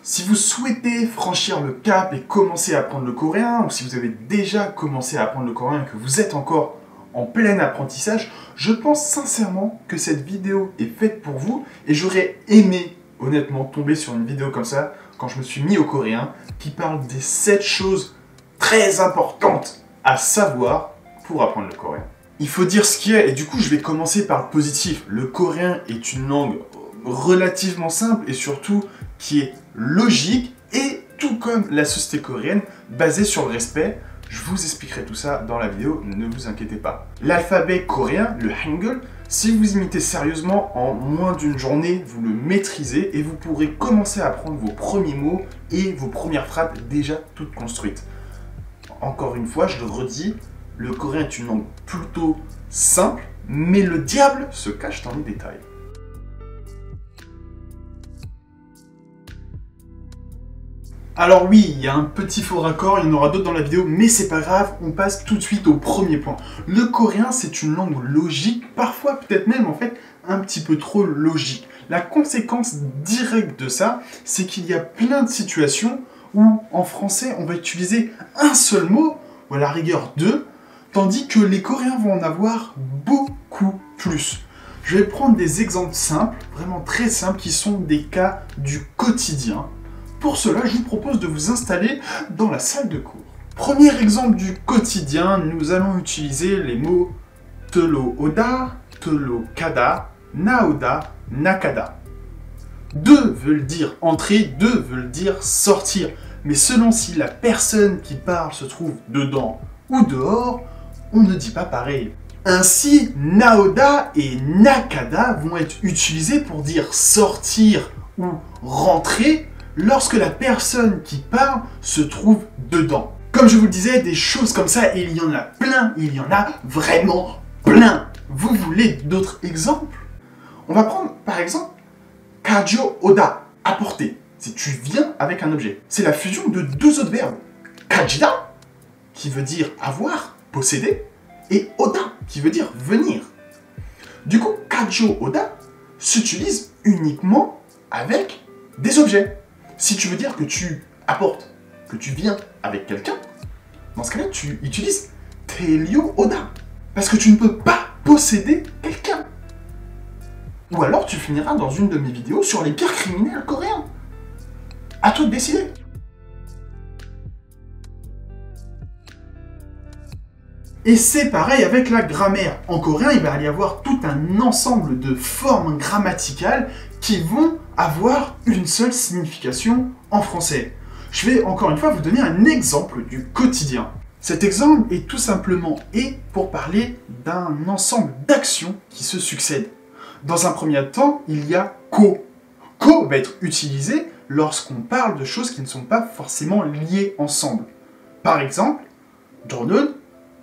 Si vous souhaitez franchir le cap et commencer à apprendre le coréen, ou si vous avez déjà commencé à apprendre le coréen et que vous êtes encore en plein apprentissage, je pense sincèrement que cette vidéo est faite pour vous et j'aurais aimé honnêtement tomber sur une vidéo comme ça quand je me suis mis au coréen qui parle des 7 choses très importantes à savoir pour apprendre le coréen. Il faut dire ce qu'il y a et du coup je vais commencer par le positif. Le coréen est une langue relativement simple et surtout qui est logique et tout comme la société coréenne basée sur le respect. Je vous expliquerai tout ça dans la vidéo, ne vous inquiétez pas. L'alphabet coréen, le Hangul, si vous imitez sérieusement, en moins d'une journée, vous le maîtrisez et vous pourrez commencer à apprendre vos premiers mots et vos premières phrases déjà toutes construites. Encore une fois, je le redis, le coréen est une langue plutôt simple, mais le diable se cache dans les détails. Alors oui, il y a un petit faux raccord, il y en aura d'autres dans la vidéo, mais c'est pas grave, on passe tout de suite au premier point. Le coréen, c'est une langue logique, parfois peut-être même en fait un petit peu trop logique. La conséquence directe de ça, c'est qu'il y a plein de situations où en français, on va utiliser un seul mot, ou à la rigueur deux, tandis que les Coréens vont en avoir beaucoup plus. Je vais prendre des exemples simples, vraiment très simples, qui sont des cas du quotidien. Pour cela, je vous propose de vous installer dans la salle de cours. Premier exemple du quotidien, nous allons utiliser les mots telo oda, telo kada, naoda, nakada. Deux veulent dire entrer, deux veulent dire sortir. Mais selon si la personne qui parle se trouve dedans ou dehors, on ne dit pas pareil. Ainsi, naoda et nakada vont être utilisés pour dire sortir ou rentrer lorsque la personne qui parle se trouve dedans. Comme je vous le disais, des choses comme ça, il y en a plein, il y en a vraiment plein. Vous voulez d'autres exemples? On va prendre par exemple kajo oda, apporter. Si tu viens avec un objet. C'est la fusion de deux autres verbes. Kajida, qui veut dire avoir, posséder, et oda, qui veut dire venir. Du coup, kajo oda s'utilise uniquement avec des objets. Si tu veux dire que tu apportes, que tu viens avec quelqu'un, dans ce cas-là, tu utilises Telio Oda. Parce que tu ne peux pas posséder quelqu'un. Ou alors tu finiras dans une de mes vidéos sur les pires criminels coréens. À toi de décider. Et c'est pareil avec la grammaire. En coréen, il va y avoir tout un ensemble de formes grammaticales qui vont avoir une seule signification en français. Je vais encore une fois vous donner un exemple du quotidien. Cet exemple est tout simplement et pour parler d'un ensemble d'actions qui se succèdent. Dans un premier temps, il y a ko. Ko va être utilisé lorsqu'on parle de choses qui ne sont pas forcément liées ensemble. Par exemple, 저는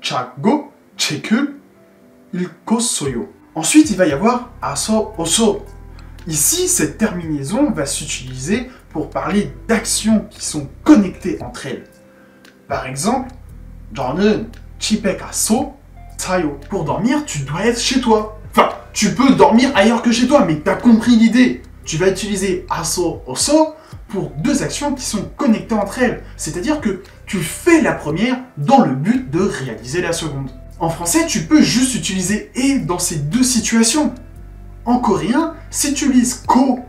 자고 책을 읽었어요. Ensuite, il va y avoir aso oso. Ici, cette terminaison va s'utiliser pour parler d'actions qui sont connectées entre elles. Par exemple, 저는 집에 가서 자요. Pour dormir, tu dois être chez toi. Enfin, tu peux dormir ailleurs que chez toi, mais tu as compris l'idée. Tu vas utiliser aso oso pour deux actions qui sont connectées entre elles. C'est-à-dire que tu fais la première dans le but de réaliser la seconde. En français, tu peux juste utiliser et dans ces deux situations. En coréen, si tu utilises ko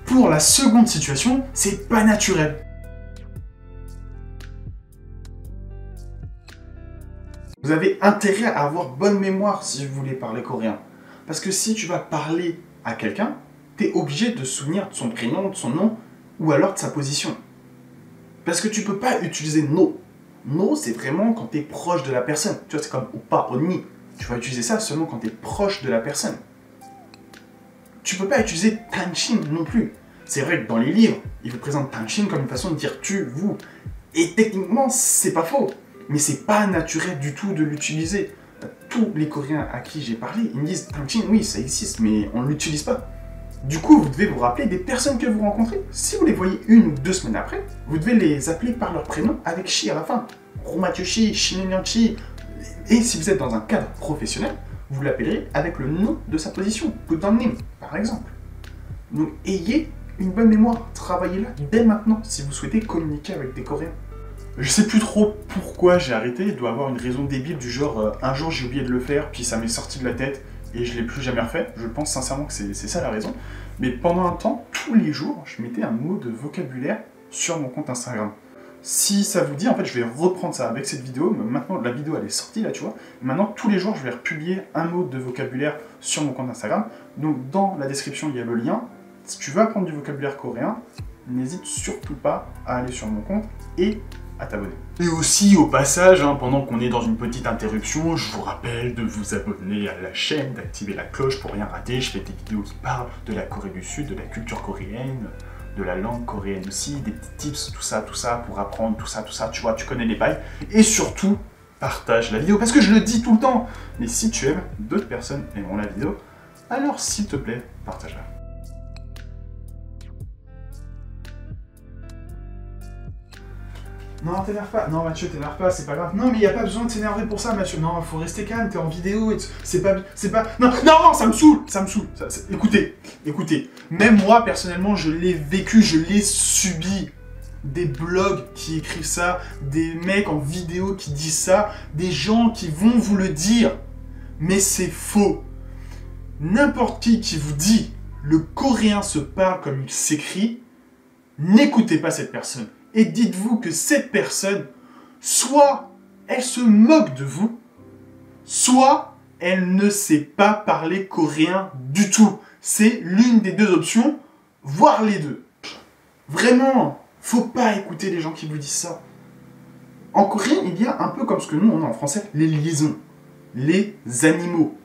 pour la seconde situation, c'est pas naturel. Vous avez intérêt à avoir bonne mémoire si vous voulez parler coréen. Parce que si tu vas parler à quelqu'un, tu es obligé de se souvenir de son prénom, de son nom, ou alors de sa position. Parce que tu peux pas utiliser no. No, c'est vraiment quand tu es proche de la personne. Tu vois, c'est comme oppa, onni. Tu vas utiliser ça seulement quand tu es proche de la personne. Tu peux pas utiliser tanshin non plus. C'est vrai que dans les livres, ils vous présentent tanshin comme une façon de dire tu, vous. Et techniquement, c'est pas faux. Mais c'est pas naturel du tout de l'utiliser. Tous les Coréens à qui j'ai parlé, ils me disent tanshin, oui, ça existe, mais on ne l'utilise pas. Du coup, vous devez vous rappeler des personnes que vous rencontrez. Si vous les voyez 1 ou 2 semaines après, vous devez les appeler par leur prénom avec shi à la fin. Romatyoshi, Shinenyanchi. Et si vous êtes dans un cadre professionnel, vous l'appellerez avec le nom de sa position. Put down name, par exemple. Donc, ayez une bonne mémoire. Travaillez-la dès maintenant si vous souhaitez communiquer avec des Coréens. Je sais plus trop pourquoi j'ai arrêté, il doit y avoir une raison débile du genre un jour j'ai oublié de le faire, puis ça m'est sorti de la tête et je l'ai plus jamais refait. Je pense sincèrement que c'est ça la raison. Mais pendant un temps, tous les jours, je mettais un mot de vocabulaire sur mon compte Instagram. Si ça vous dit, en fait, je vais reprendre ça avec cette vidéo. Maintenant, la vidéo, elle est sortie, là, tu vois. Maintenant, tous les jours, je vais republier un mot de vocabulaire sur mon compte Instagram. Donc, dans la description, il y a le lien. Si tu veux apprendre du vocabulaire coréen, n'hésite surtout pas à aller sur mon compte et à t'abonner. Et aussi, au passage, pendant qu'on est dans une petite interruption, je vous rappelle de vous abonner à la chaîne, d'activer la cloche pour rien rater. Je fais des vidéos qui parlent de la Corée du Sud, de la culture coréenne, de la langue coréenne aussi, des petits tips, tout ça, pour apprendre tout ça, tu vois, tu connais les bails. Et surtout, partage la vidéo, parce que je le dis tout le temps. Mais si tu aimes, d'autres personnes aimeront la vidéo, alors s'il te plaît, partage-la. Non, t'énerve pas. Non, Mathieu, t'énerve pas, c'est pas grave. Non, mais y a pas besoin de s'énerver pour ça, Mathieu. Non, faut rester calme, t'es en vidéo et c'est pas... Non, non, ça me saoule. Écoutez. Même moi, personnellement, je l'ai vécu, je l'ai subi. Des blogs qui écrivent ça, des mecs en vidéo qui disent ça, des gens qui vont vous le dire. Mais c'est faux. N'importe qui vous dit le coréen se parle comme il s'écrit, n'écoutez pas cette personne. Et dites-vous que cette personne, soit elle se moque de vous, soit elle ne sait pas parler coréen du tout. C'est l'une des deux options, voire les deux. Vraiment, faut pas écouter les gens qui vous disent ça. En coréen, il y a un peu comme ce que nous on a en français, les liaisons. Les animaux.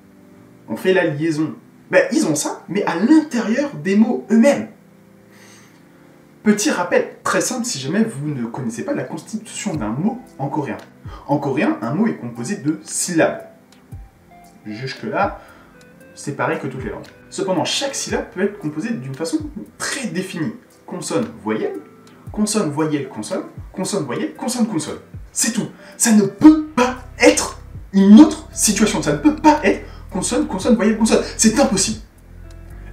On fait la liaison. Ben, ils ont ça, mais à l'intérieur des mots eux-mêmes. Petit rappel très simple si jamais vous ne connaissez pas la constitution d'un mot en coréen. En coréen, un mot est composé de syllabes. Jusque-là, c'est pareil que toutes les langues. Cependant, chaque syllabe peut être composée d'une façon très définie. Consonne, voyelle, consonne, voyelle, consonne, consonne, voyelle, consonne, consonne. C'est tout. Ça ne peut pas être une autre situation. Ça ne peut pas être consonne, consonne, voyelle, consonne. C'est impossible.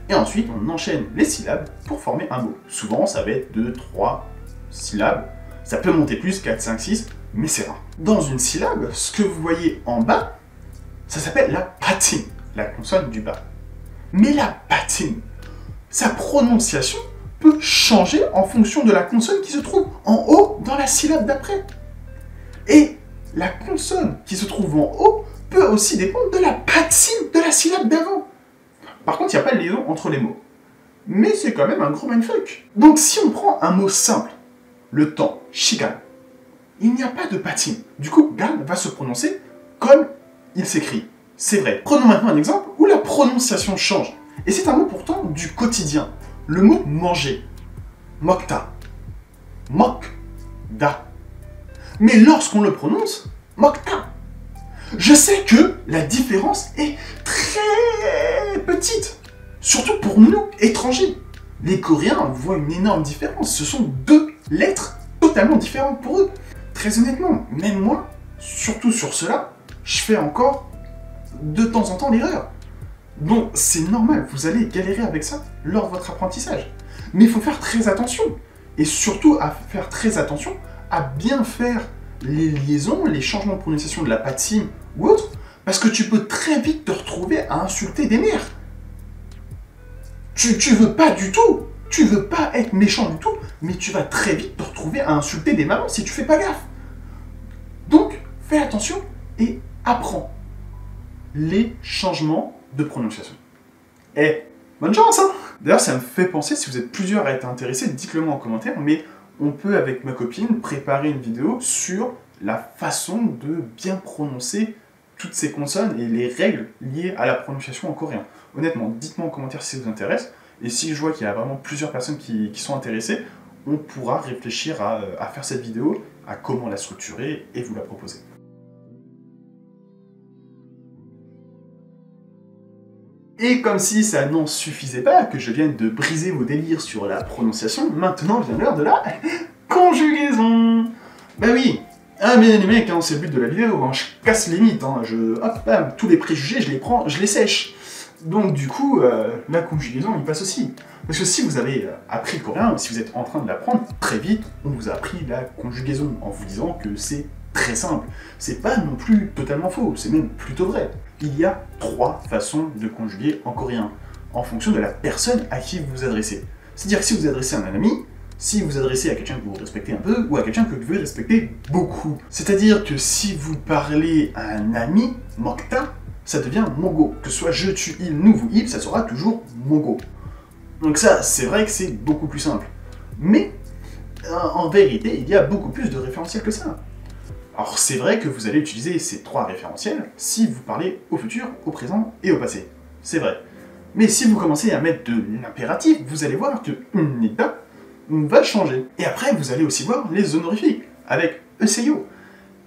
Et ensuite, on enchaîne les syllabes pour former un mot. Souvent, ça va être 2, 3 syllabes. Ça peut monter plus, 4, 5, 6, mais c'est rare. Dans une syllabe, ce que vous voyez en bas, ça s'appelle la patine, la consonne du bas. Mais la patine, sa prononciation peut changer en fonction de la consonne qui se trouve en haut dans la syllabe d'après. Et la consonne qui se trouve en haut peut aussi dépendre de la patine de la syllabe d'avant. Par contre, il n'y a pas de liaison entre les mots. Mais c'est quand même un gros mindfuck. Donc si on prend un mot simple, le temps, shigan, il n'y a pas de patine. Du coup, gan va se prononcer comme il s'écrit. C'est vrai. Prenons maintenant un exemple où la prononciation change. Et c'est un mot pourtant du quotidien. Le mot manger. Mokta. Mok-da. Mais lorsqu'on le prononce, mokta. Je sais que la différence est très petite. Surtout pour nous, étrangers. Les Coréens voient une énorme différence. Ce sont deux lettres totalement différentes pour eux. Très honnêtement, même moi, surtout sur cela, je fais encore de temps en temps l'erreur. Donc c'est normal, vous allez galérer avec ça lors de votre apprentissage. Mais il faut faire très attention. Et surtout à faire très attention à bien faire les liaisons, les changements de prononciation de la patine ou autre, parce que tu peux très vite te retrouver à insulter des mères. Tu veux pas du tout, tu veux pas être méchant du tout, mais tu vas très vite te retrouver à insulter des mamans si tu fais pas gaffe. Donc, fais attention et apprends les changements de prononciation. Et bonne chance, hein! D'ailleurs, ça me fait penser, si vous êtes plusieurs à être intéressés, dites-le moi en commentaire, mais on peut, avec ma copine, préparer une vidéo sur la façon de bien prononcer toutes ces consonnes et les règles liées à la prononciation en coréen. Honnêtement, dites-moi en commentaire si ça vous intéresse, et si je vois qu'il y a vraiment plusieurs personnes qui sont intéressées, on pourra réfléchir à faire cette vidéo, à comment la structurer et vous la proposer. Et comme si ça n'en suffisait pas, que je vienne de briser vos délires sur la prononciation, maintenant vient l'heure de la conjugaison. Bah oui, ah mais les mecs, hein, c'est le but de la vidéo, hein, je casse les mythes, hein, hop, bam, tous les préjugés, je les prends, je les sèche. Donc du coup, la conjugaison, il passe aussi. Parce que si vous avez appris le coréen, ou si vous êtes en train de l'apprendre, très vite, on vous a appris la conjugaison, en vous disant que c'est très simple. C'est pas non plus totalement faux, c'est même plutôt vrai. Il y a 3 façons de conjuguer en coréen, en fonction de la personne à qui vous vous adressez. C'est-à-dire que si vous vous adressez à un ami, si vous vous adressez à quelqu'un que vous respectez un peu, ou à quelqu'un que vous devez respecter beaucoup. C'est-à-dire que si vous parlez à un ami, mokta, ça devient mongo. Que ce soit je, tu, il, nous, vous, il, ça sera toujours mongo. Donc ça, c'est vrai que c'est beaucoup plus simple. Mais, en vérité, il y a beaucoup plus de référentiels que ça. Alors c'est vrai que vous allez utiliser ces 3 référentiels si vous parlez au futur, au présent et au passé. C'est vrai. Mais si vous commencez à mettre de l'impératif, vous allez voir que nida va changer. Et après, vous allez aussi voir les honorifiques, avec ECO.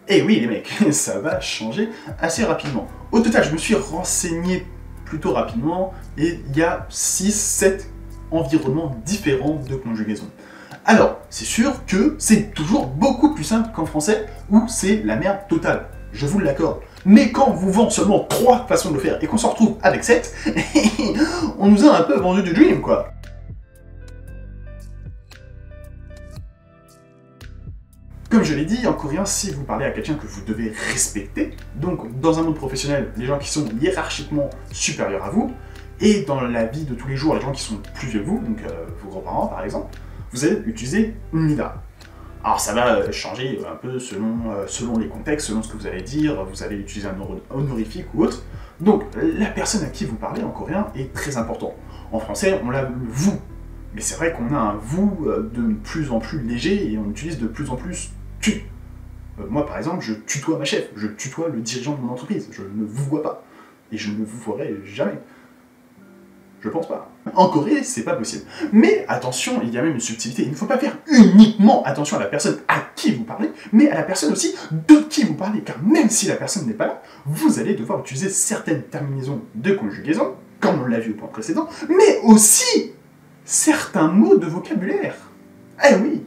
Et oui les mecs, ça va changer assez rapidement. Au total, je me suis renseigné plutôt rapidement, et il y a 6-7 environnements différents de conjugaison. Alors, c'est sûr que c'est toujours beaucoup plus simple qu'en français, où c'est la merde totale, je vous l'accorde. Mais quand on vous vend seulement 3 façons de le faire, et qu'on se retrouve avec 7, on nous a un peu vendu du dream, quoi. Comme je l'ai dit, en coréen, si vous parlez à quelqu'un que vous devez respecter, donc dans un monde professionnel, les gens qui sont hiérarchiquement supérieurs à vous, et dans la vie de tous les jours, les gens qui sont plus vieux que vous, donc vos grands-parents par exemple, vous allez utiliser nida. Alors ça va changer un peu selon les contextes, selon ce que vous allez dire, vous allez utiliser un honorifique ou autre. Donc la personne à qui vous parlez en coréen est très important. En français, on a le vous, mais c'est vrai qu'on a un vous de plus en plus léger et on utilise de plus en plus tu. Moi par exemple, je tutoie ma chef, je tutoie le dirigeant de mon entreprise, je ne vous vois pas, et je ne vous verrai jamais. Je pense pas. En Corée, c'est pas possible. Mais attention, il y a même une subtilité. Il ne faut pas faire uniquement attention à la personne à qui vous parlez, mais à la personne aussi de qui vous parlez. Car même si la personne n'est pas là, vous allez devoir utiliser certaines terminaisons de conjugaison, comme on l'a vu au point précédent, mais aussi certains mots de vocabulaire. Eh oui,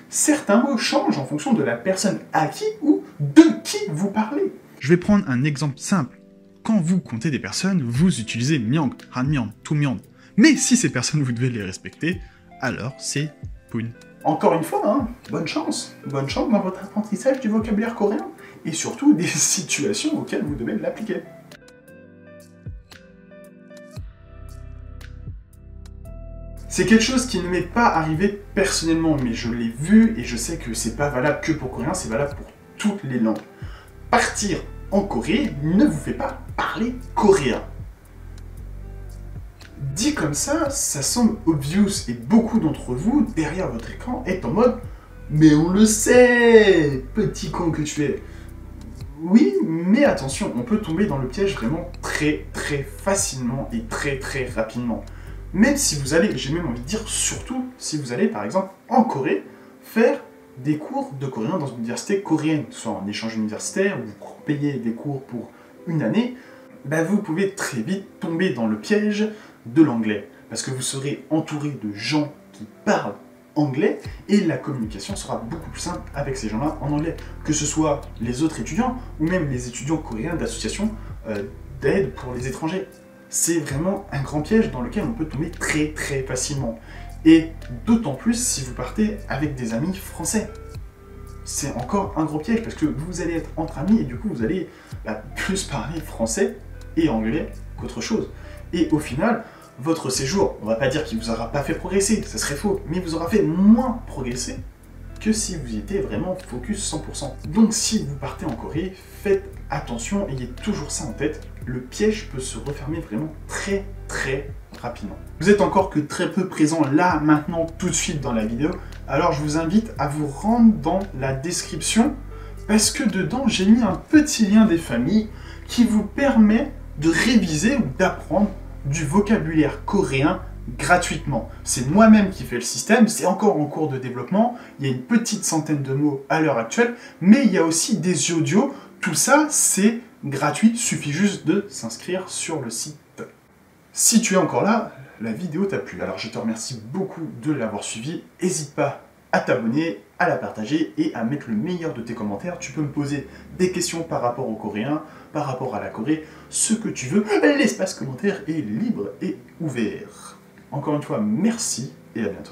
certains mots changent en fonction de la personne à qui ou de qui vous parlez. Je vais prendre un exemple simple. Quand vous comptez des personnes, vous utilisez myang, hanmyeon, tumyeon. Mais si ces personnes, vous devez les respecter, alors c'est poun. Encore une fois, hein, bonne chance dans votre apprentissage du vocabulaire coréen, et surtout des situations auxquelles vous devez l'appliquer. C'est quelque chose qui ne m'est pas arrivé personnellement, mais je l'ai vu, et je sais que c'est pas valable que pour coréen, c'est valable pour toutes les langues. Partir en Corée ne vous fait pas parler coréen. Dit comme ça semble obvious et beaucoup d'entre vous, derrière votre écran, est en mode « Mais on le sait, petit con que tu es !» Oui, mais attention, on peut tomber dans le piège vraiment très facilement et très rapidement. Même si vous allez, j'ai même envie de dire surtout, si vous allez par exemple en Corée, faire des cours de coréen dans une université coréenne, soit en échange universitaire, ou vous payez des cours pour une année, bah vous pouvez très vite tomber dans le piège de l'anglais, parce que vous serez entouré de gens qui parlent anglais, et la communication sera beaucoup plus simple avec ces gens-là en anglais, que ce soit les autres étudiants, ou même les étudiants coréens d'associations d'aide pour les étrangers. C'est vraiment un grand piège dans lequel on peut tomber très facilement. Et d'autant plus si vous partez avec des amis français. C'est encore un gros piège parce que vous allez être entre amis et du coup vous allez plus parler français et anglais qu'autre chose. Et au final, votre séjour, on va pas dire qu'il vous aura pas fait progresser, ça serait faux, mais il vous aura fait moins progresser que si vous y étiez vraiment focus 100%. Donc si vous partez en Corée, faites attention, ayez toujours ça en tête, le piège peut se refermer vraiment très rapidement. Vous êtes encore que très peu présent là, maintenant, tout de suite dans la vidéo, alors je vous invite à vous rendre dans la description, parce que dedans j'ai mis un petit lien des familles qui vous permet de réviser ou d'apprendre du vocabulaire coréen gratuitement. C'est moi-même qui fais le système, c'est encore en cours de développement, il y a une petite centaine de mots à l'heure actuelle, mais il y a aussi des audios, tout ça c'est gratuit, suffit juste de s'inscrire sur le site. Si tu es encore là, la vidéo t'a plu, alors je te remercie beaucoup de l'avoir suivi, n'hésite pas à t'abonner, à la partager et à mettre le meilleur de tes commentaires. Tu peux me poser des questions par rapport au coréen, par rapport à la Corée, ce que tu veux. L'espace commentaire est libre et ouvert. Encore une fois, merci et à bientôt.